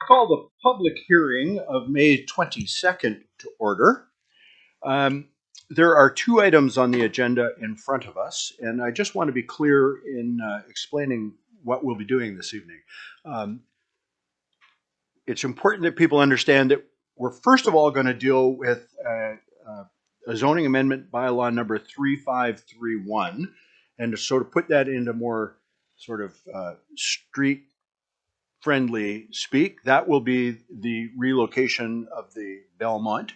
call the public hearing of May 22nd to order. There are two items on the agenda in front of us, and I just want to be clear in explaining what we'll be doing this evening. It's important that people understand that we're first of all going to deal with a zoning amendment bylaw number 3531, and to sort of put that into more sort of street friendly speak, that will be the relocation of the Belmont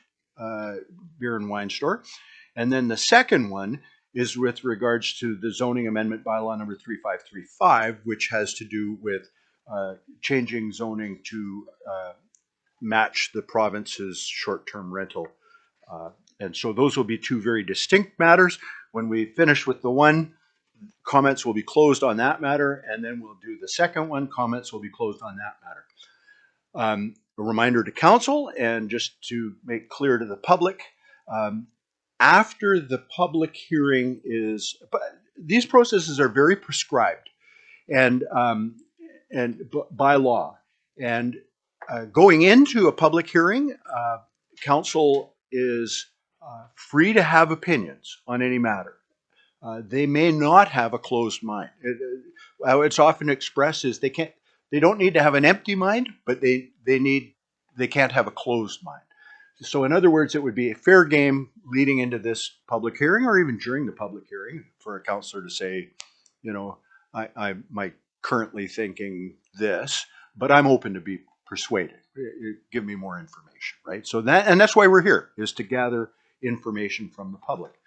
beer and wine store. And then the second one is with regards to the zoning amendment bylaw number 3535, which has to do with changing zoning to match the province's short-term rental. And so those will be two very distinct matters. When we finish with the one, comments will be closed on that matter, and then we'll do the second one. Comments will be closed on that matter. A reminder to council, and just to make clear to the public, after the public hearing is, these processes are very prescribed and by law. And going into a public hearing, council is free to have opinions on any matter. They may not have a closed mind. It's often expressed as they don't need to have an empty mind, but they can't have a closed mind. So in other words, it would be a fair game leading into this public hearing, or even during the public hearing, for a councillor to say, you know, I might currently thinking this, but I'm open to be persuaded. Give me more information, right? So that's why we're here, is to gather information from the public.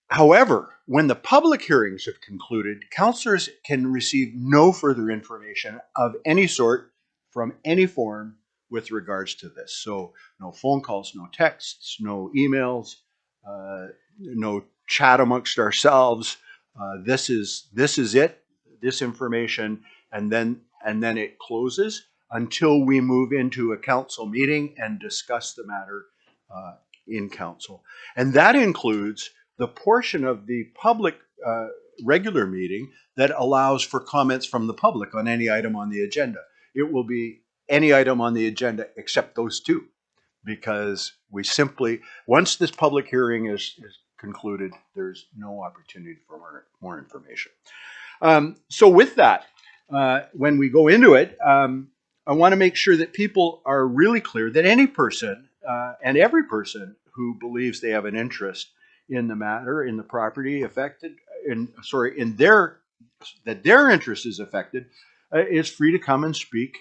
However, when the public hearings have concluded, councillors can receive no further information of any sort from any form with regards to this. So no phone calls, no texts, no emails, no chat amongst ourselves. This is it, this information, and then it closes until we move into a council meeting and discuss the matter in council. And that includes the portion of the public regular meeting that allows for comments from the public on any item on the agenda. It will be any item on the agenda except those two, because we simply, once this public hearing is concluded, there's no opportunity for more information. So with that, when we go into it, I want to make sure that people are really clear that any person and every person who believes they have an interest in the matter, in the property affected, that their interest is affected, is free to come and speak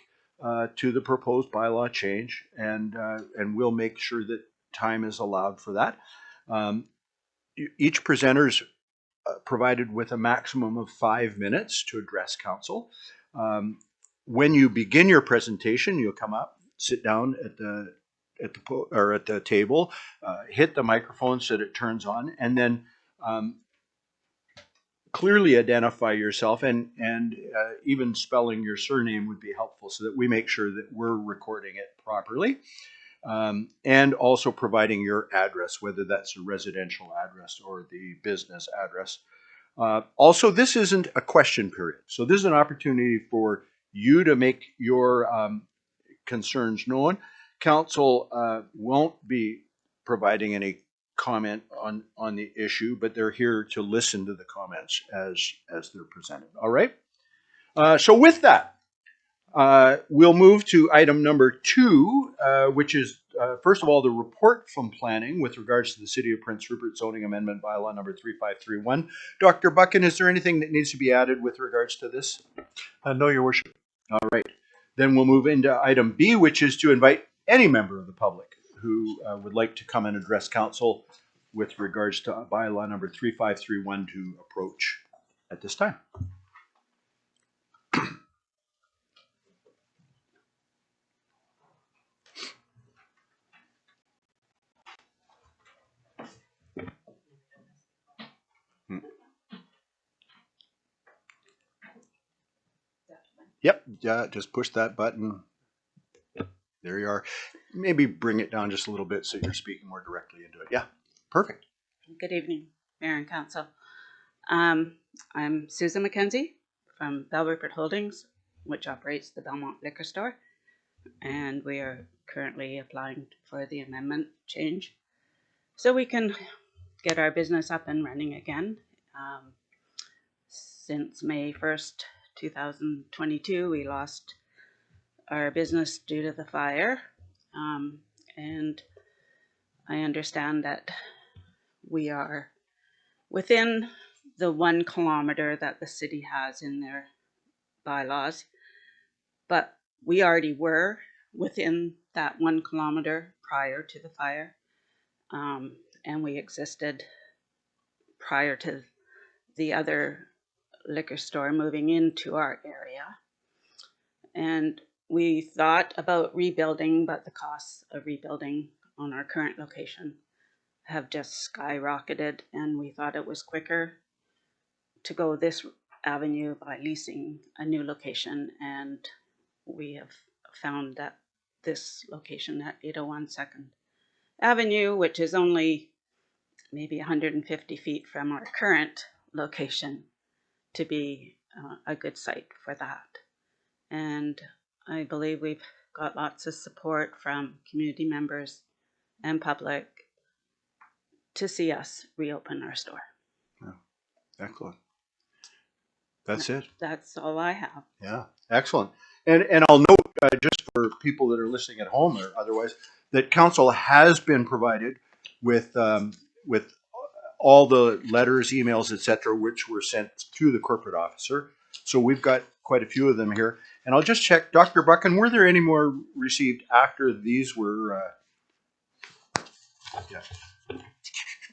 to the proposed bylaw change, and we'll make sure that time is allowed for that. Each presenter is provided with a maximum of 5 minutes to address council. When you begin your presentation, you'll come up, sit down at the table, hit the microphone so that it turns on, and then clearly identify yourself, and even spelling your surname would be helpful so that we make sure that we're recording it properly, and also providing your address, whether that's a residential address or the business address. Also, this isn't a question period, so this is an opportunity for you to make your concerns known. Council won't be providing any comment on the issue, but they're here to listen to the comments as they're presented. All right. So with that, we'll move to item number 2, which is first of all the report from planning with regards to the City of Prince Rupert zoning amendment bylaw number 3531. Dr. Buchan, is there anything that needs to be added with regards to this? No, Your Worship. All right. Then we'll move into item B, which is to invite any member of the public who would like to come and address council with regards to bylaw number 3531 to approach at this time. Yep, just push that button. There you are. Maybe bring it down just a little bit so you're speaking more directly into it. Yeah, perfect. Good evening, Mayor and Council. I'm Susan McKenzie from Bell Rupert Holdings, which operates the Belmont Liquor Store, and we are currently applying for the amendment change so we can get our business up and running again. Since May 1st, 2022, we lost our business due to the fire, and I understand that we are within the 1 kilometer that the city has in their bylaws, but we already were within that 1 kilometer prior to the fire, and we existed prior to the other liquor store moving into our area. And we thought about rebuilding, but the costs of rebuilding on our current location have just skyrocketed, and we thought it was quicker to go this avenue by leasing a new location, and we have found that this location at 801 2nd Avenue, which is only maybe 150 feet from our current location, to be a good site for that. And I believe we've got lots of support from community members and public to see us reopen our store. Excellent. That's it. That's all I have. Yeah, excellent. And I'll note, just for people that are listening at home or otherwise, that council has been provided with all the letters, emails, etc., which were sent to the corporate officer. So we've got quite a few of them here. And I'll just check, Dr. Buchan, were there any more received after these were? Yeah.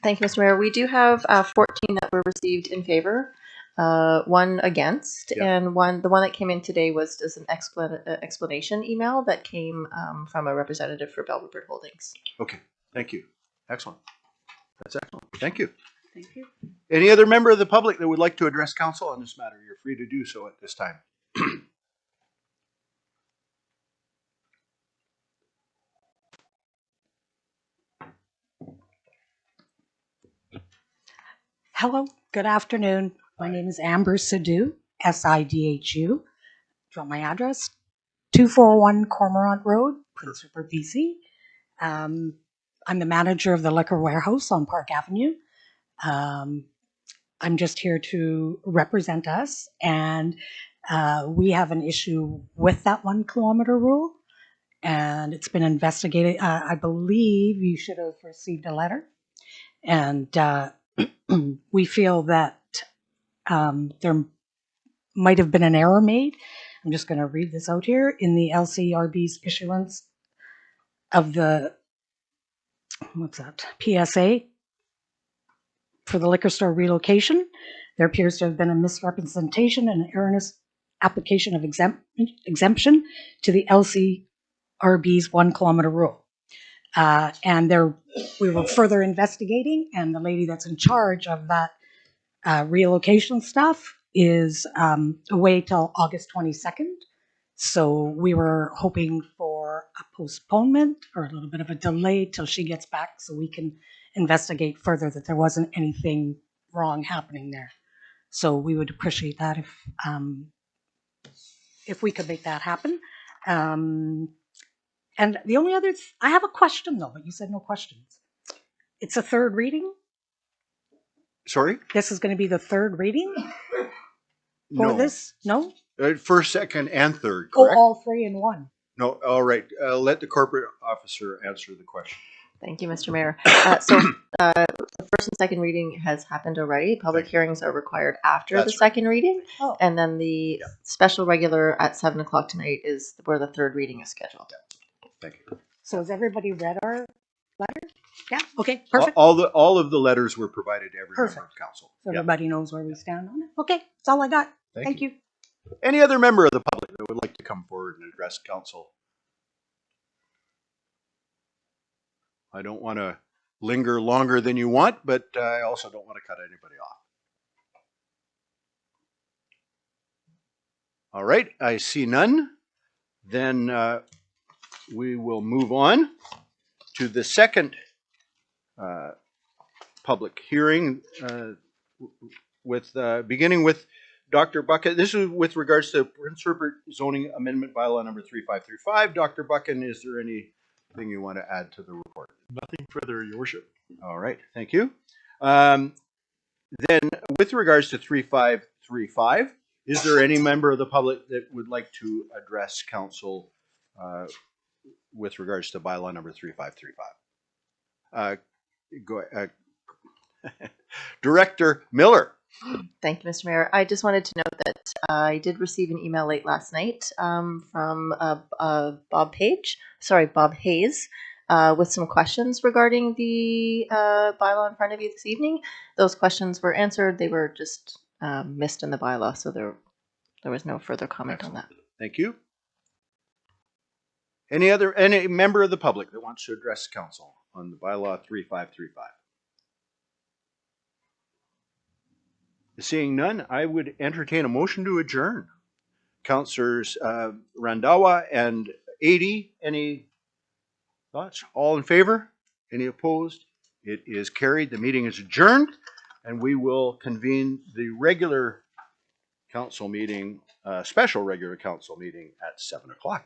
Thank you, Mr. Mayor. We do have 14 that were received in favor, 1 against, and the one that came in today was just an explanation email that came from a representative for Bell Rupert Holdings. Okay, thank you. Excellent. That's excellent. Thank you. Thank you. Any other member of the public that would like to address council on this matter? You're free to do so at this time. Hello, good afternoon. My name is Amber Sidhu, SIDHU. Do you want my address? 241 Cormorant Road, Prince Rupert, BC. I'm the manager of the liquor warehouse on Park Avenue. I'm just here to represent us, and we have an issue with that 1 kilometer rule, and it's been investigated. I believe you should have received a letter, and we feel that there might have been an error made. I'm just going to read this out here. In the LCRB's issuance of the, PSA for the liquor store relocation, there appears to have been a misrepresentation and an erroneous application of exemption to the LCRB's 1 kilometer rule. And we were further investigating, and the lady that's in charge of that relocation stuff is away till August 22nd. So we were hoping for a postponement or a little bit of a delay till she gets back so we can investigate further that there wasn't anything wrong happening there. So we would appreciate that if we could make that happen. And the only other, I have a question though, but you said no questions. It's a third reading? Sorry? This is going to be the third reading for this? No? First, second, and third, Oh, correct? all 3 in 1. No, all right. Let the corporate officer answer the question. Thank you, Mr. Mayor. So the first and second reading has happened already. Public hearings are required after the second reading. Oh. And then the special regular at 7 o'clock tonight is where the third reading is scheduled. Thank you. So has everybody read our letter? Yeah. Okay. Perfect. All of the letters were provided to every member of council. So Yeah. everybody knows where we stand on it. Okay. That's all I got. Thank you. Any other member of the public that would like to come forward and address council? I don't want to linger longer than you want, but I also don't want to cut anybody off. All right, I see none. Then we will move on to the second public hearing, with beginning with Dr. Buchan, this is with regards to Prince Rupert zoning amendment bylaw number 3535. Dr. Buchan, is there anything you want to add to the report? Nothing further, Your Worship. All right, thank you. Then with regards to 3535, is there any member of the public that would like to address council with regards to bylaw number 3535? Director Miller. Thank you, Mr. Mayor. I just wanted to note that I did receive an email late last night from Bob Hayes, with some questions regarding the bylaw in front of you this evening. Those questions were answered. They were just missed in the bylaw, so there was no further comment on that. Thank you. Any member of the public that wants to address council on the bylaw 3535? Seeing none, I would entertain a motion to adjourn. Councillors Randawa and Ady, any thoughts? All in favor? Any opposed? It is carried. The meeting is adjourned, and we will convene the regular council meeting, special regular council meeting at 7 o'clock.